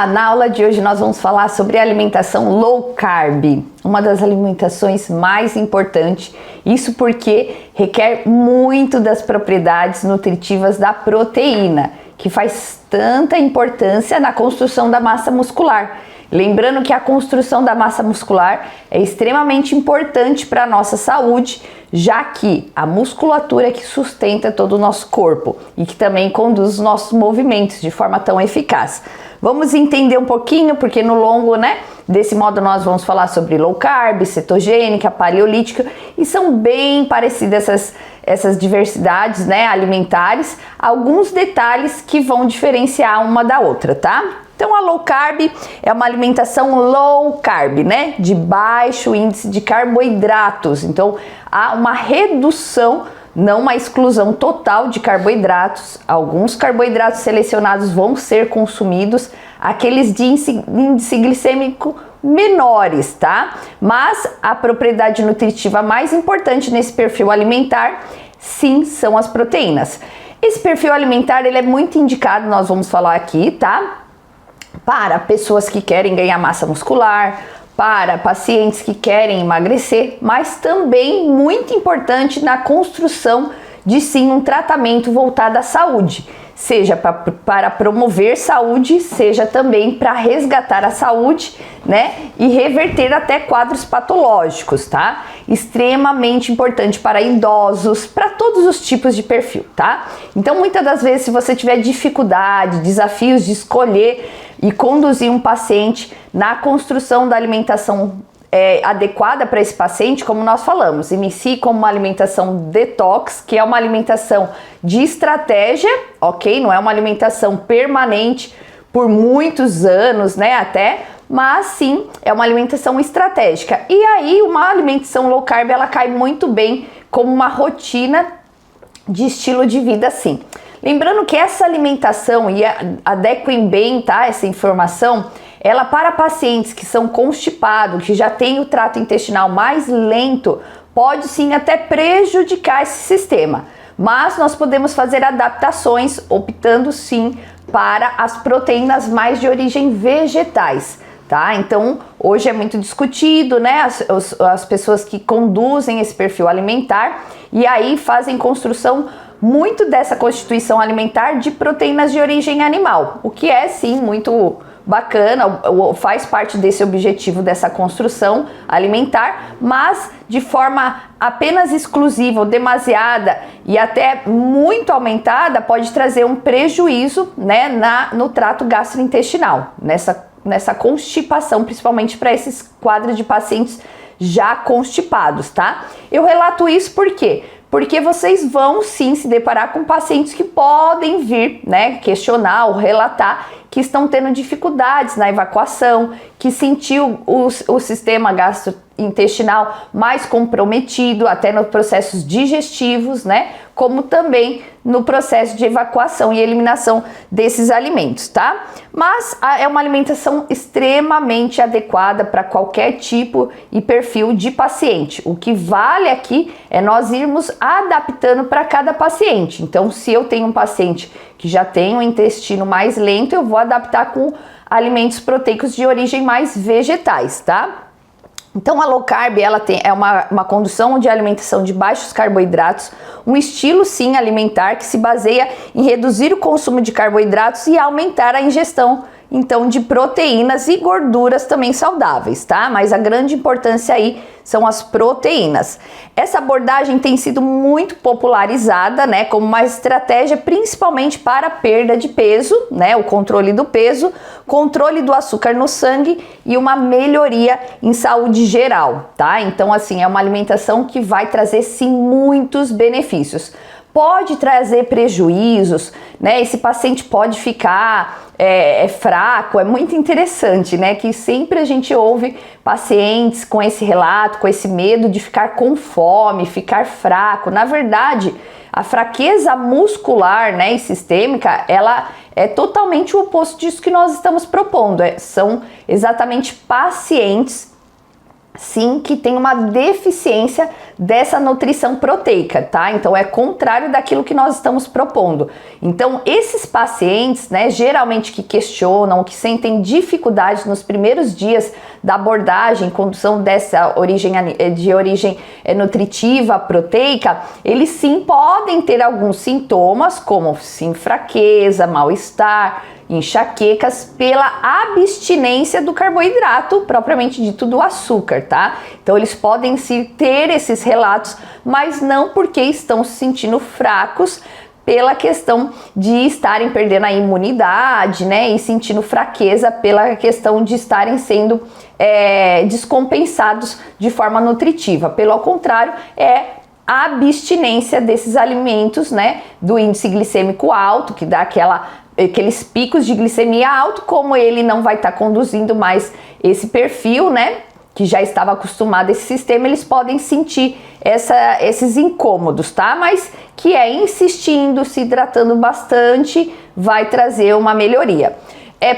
Olá! Na aula de hoje nós vamos falar sobre alimentação low carb, uma das alimentações mais importantes, isso porque requer muito das propriedades nutritivas da proteína, que faz tanta importância na construção da massa muscular. Lembrando que a construção da massa muscular é extremamente importante para a nossa saúde, já que a musculatura é que sustenta todo o nosso corpo e que também conduz os nossos movimentos de forma tão eficaz. Vamos entender um pouquinho, porque no longo, desse modo nós vamos falar sobre low carb, cetogênica, paleolítica, e são bem parecidas essas diversidades, alimentares, alguns detalhes que vão diferenciar uma da outra, tá? Então a low carb é uma alimentação low carb, de baixo índice de carboidratos. Então há uma redução, não uma exclusão total de carboidratos. Alguns carboidratos selecionados vão ser consumidos, aqueles de índice glicêmico menores, tá? Mas a propriedade nutritiva mais importante nesse perfil alimentar, sim, são as proteínas. Esse perfil alimentar, ele é muito indicado, nós vamos falar aqui, tá? Para pessoas que querem ganhar massa muscular, para pacientes que querem emagrecer, mas também muito importante na construção de sim um tratamento voltado à saúde, seja para promover saúde, seja também para resgatar a saúde, e reverter até quadros patológicos, tá? Extremamente importante para idosos, para todos os tipos de perfil, tá? Então, muitas das vezes, se você tiver dificuldade, desafios de escolher e conduzir um paciente na construção da alimentação adequada para esse paciente, como nós falamos, inicie com uma alimentação detox, que é uma alimentação de estratégia, ok? Não é uma alimentação permanente por muitos anos, até, mas sim, é uma alimentação estratégica. E aí, uma alimentação low carb, ela cai muito bem como uma rotina de estilo de vida, sim. Lembrando que essa alimentação, e adequem bem, tá, essa informação, ela para pacientes que são constipados, que já têm o trato intestinal mais lento, pode sim até prejudicar esse sistema. Mas nós podemos fazer adaptações, optando sim para as proteínas mais de origem vegetais, tá? Então, hoje é muito discutido, as pessoas que conduzem esse perfil alimentar e aí fazem construção muito dessa constituição alimentar de proteínas de origem animal, o que é sim muito bacana, faz parte desse objetivo dessa construção alimentar, mas de forma apenas exclusiva ou demasiada e até muito aumentada pode trazer um prejuízo, no trato gastrointestinal, nessa constipação, principalmente para esses quadros de pacientes já constipados, tá? Eu relato isso por quê? Porque vocês vão sim se deparar com pacientes que podem vir, questionar ou relatar que estão tendo dificuldades na evacuação, que sentiu o sistema gastrointestinal mais comprometido, até nos processos digestivos, como também no processo de evacuação e eliminação desses alimentos, tá? Mas é uma alimentação extremamente adequada para qualquer tipo e perfil de paciente. O que vale aqui é nós irmos adaptando para cada paciente. Então, se eu tenho um paciente que já tem um intestino mais lento, eu vou adaptar com alimentos proteicos de origem mais vegetais, tá? Então a low carb é uma condução de alimentação de baixos carboidratos, um estilo sim alimentar que se baseia em reduzir o consumo de carboidratos e aumentar a ingestão então de proteínas e gorduras também saudáveis, tá? Mas a grande importância aí são as proteínas. Essa abordagem tem sido muito popularizada, como uma estratégia principalmente para a perda de peso, o controle do peso, controle do açúcar no sangue e uma melhoria em saúde geral, tá? Então, assim, é uma alimentação que vai trazer sim muitos benefícios. Pode trazer prejuízos, esse paciente pode ficar fraco, é muito interessante, que sempre a gente ouve pacientes com esse relato, com esse medo de ficar com fome, ficar fraco. Na verdade, a fraqueza muscular, e sistêmica, ela é totalmente o oposto disso que nós estamos propondo. São exatamente pacientes sim que tem uma deficiência dessa nutrição proteica, tá? Então é contrário daquilo que nós estamos propondo. Então esses pacientes, né, geralmente que questionam, que sentem dificuldade nos primeiros dias da abordagem, condução dessa origem nutritiva proteica, eles sim podem ter alguns sintomas, como sim fraqueza, mal-estar, enxaquecas, pela abstinência do carboidrato, propriamente dito do açúcar, tá? Então eles podem sim ter esses relatos, mas não porque estão se sentindo fracos, pela questão de estarem perdendo a imunidade, né, e sentindo fraqueza pela questão de estarem sendo descompensados de forma nutritiva. Pelo contrário, é a abstinência desses alimentos, né, do índice glicêmico alto, que dá aqueles picos de glicemia alto, como ele não vai estar conduzindo mais esse perfil, né, que já estava acostumado a esse sistema, eles podem sentir esses incômodos, tá? Mas que insistindo, se hidratando bastante, vai trazer uma melhoria.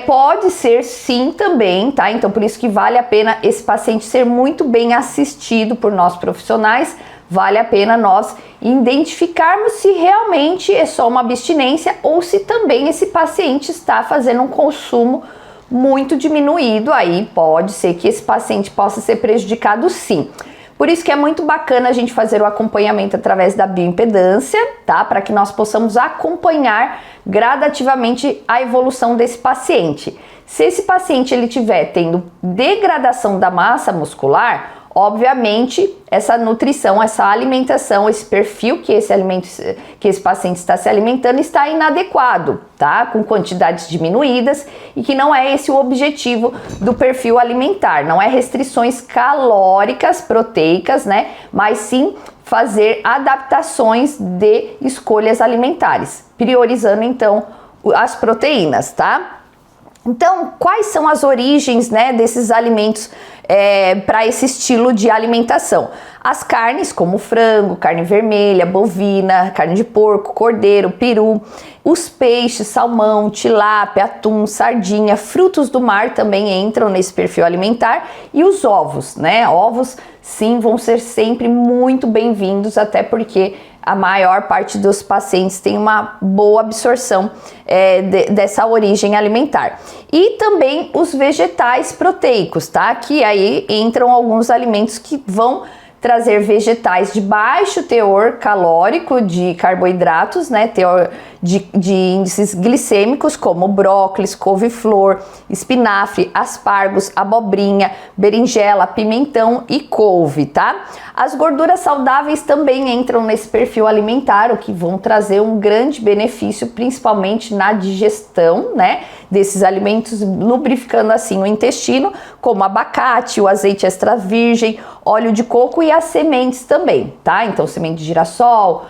Pode ser sim também, tá? Então por isso que vale a pena esse paciente ser muito bem assistido por nós profissionais, vale a pena nós identificarmos se realmente é só uma abstinência ou se também esse paciente está fazendo um consumo muito diminuído. Aí pode ser que esse paciente possa ser prejudicado sim. Por isso que é muito bacana a gente fazer o acompanhamento através da bioimpedância, tá? Para que nós possamos acompanhar gradativamente a evolução desse paciente. Se esse paciente ele tiver tendo degradação da massa muscular, obviamente, essa nutrição, essa alimentação, esse perfil que esse paciente está se alimentando está inadequado, tá? Com quantidades diminuídas e que não é esse o objetivo do perfil alimentar. Não é restrições calóricas, proteicas, né? Mas sim fazer adaptações de escolhas alimentares, priorizando então as proteínas, tá? Então, quais são as origens, né, desses alimentos para esse estilo de alimentação? As carnes, como frango, carne vermelha, bovina, carne de porco, cordeiro, peru, os peixes, salmão, tilápia, atum, sardinha, frutos do mar também entram nesse perfil alimentar, e os ovos, né? Ovos, sim, vão ser sempre muito bem-vindos, até porque a maior parte dos pacientes tem uma boa absorção dessa origem alimentar. E também os vegetais proteicos, tá? Que aí entram alguns alimentos que vão trazer vegetais de baixo teor calórico de carboidratos, né, teor de índices glicêmicos, como brócolis, couve-flor, espinafre, aspargos, abobrinha, berinjela, pimentão e couve, tá? As gorduras saudáveis também entram nesse perfil alimentar, o que vão trazer um grande benefício, principalmente na digestão, né, desses alimentos, lubrificando assim o intestino, como abacate, o azeite extra virgem, óleo de coco e as sementes também, tá? Então, semente de girassol,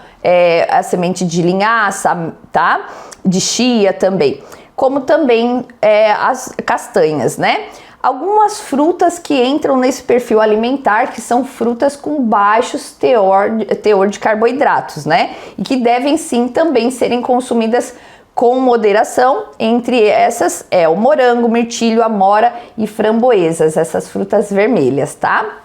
a semente de linhaça, tá? De chia também. Como também as castanhas, né? Algumas frutas que entram nesse perfil alimentar, que são frutas com baixos teor de carboidratos, né? E que devem sim também serem consumidas com moderação. Entre essas o morango, mirtilho, amora e framboesas, essas frutas vermelhas, tá?